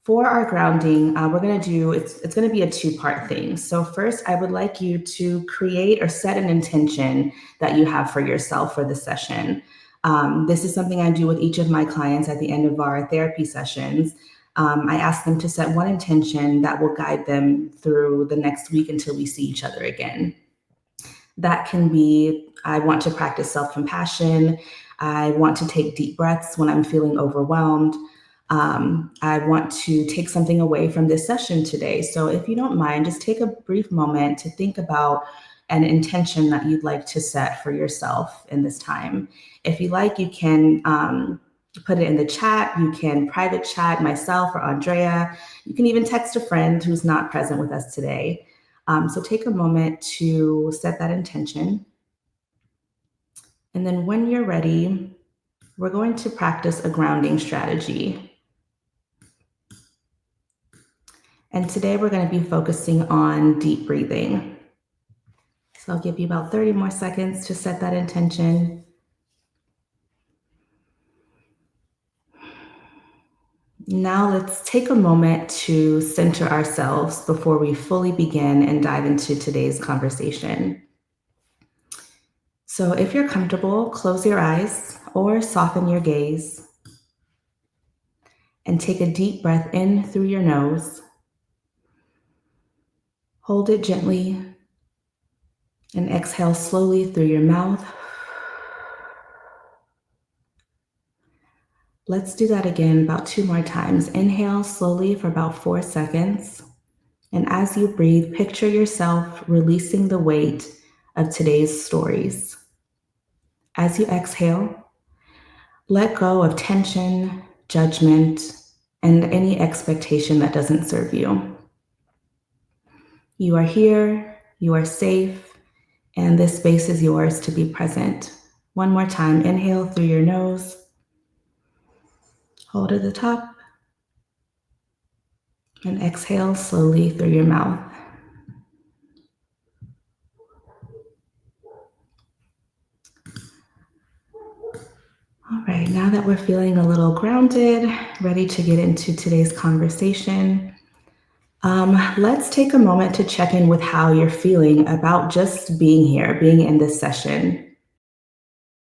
For our grounding, we're going to do, it's going to be a two-part thing. So first, I would like you to create or set an intention that you have for yourself for the session. This is something I do with each of my clients at the end of our therapy sessions. I ask them to set one intention that will guide them through the next week until we see each other again. That can be, I want to practice self-compassion. I want to take deep breaths when I'm feeling overwhelmed. I want to take something away from this session today. So if you don't mind, just take a brief moment to think about an intention that you'd like to set for yourself in this time. If you like, you can put it in the chat. You can private chat myself or Andrea. You can even text a friend who's not present with us today. So take a moment to set that intention. And then when you're ready, we're going to practice a grounding strategy. And today we're going to be focusing on deep breathing. So I'll give you about 30 more seconds to set that intention. Now let's take a moment to center ourselves before we fully begin and dive into today's conversation. So if you're comfortable, close your eyes or soften your gaze and take a deep breath in through your nose. Hold it gently and exhale slowly through your mouth. Let's do that again about 2 more times. Inhale slowly for about 4 seconds. And as you breathe, picture yourself releasing the weight of today's stories. As you exhale, let go of tension, judgment, and any expectation that doesn't serve you. You are here, you are safe, and this space is yours to be present. One more time, inhale through your nose. Hold at the top. And exhale slowly through your mouth. All right, now that we're feeling a little grounded, ready to get into today's conversation, let's take a moment to check in with how you're feeling about just being here, being in this session.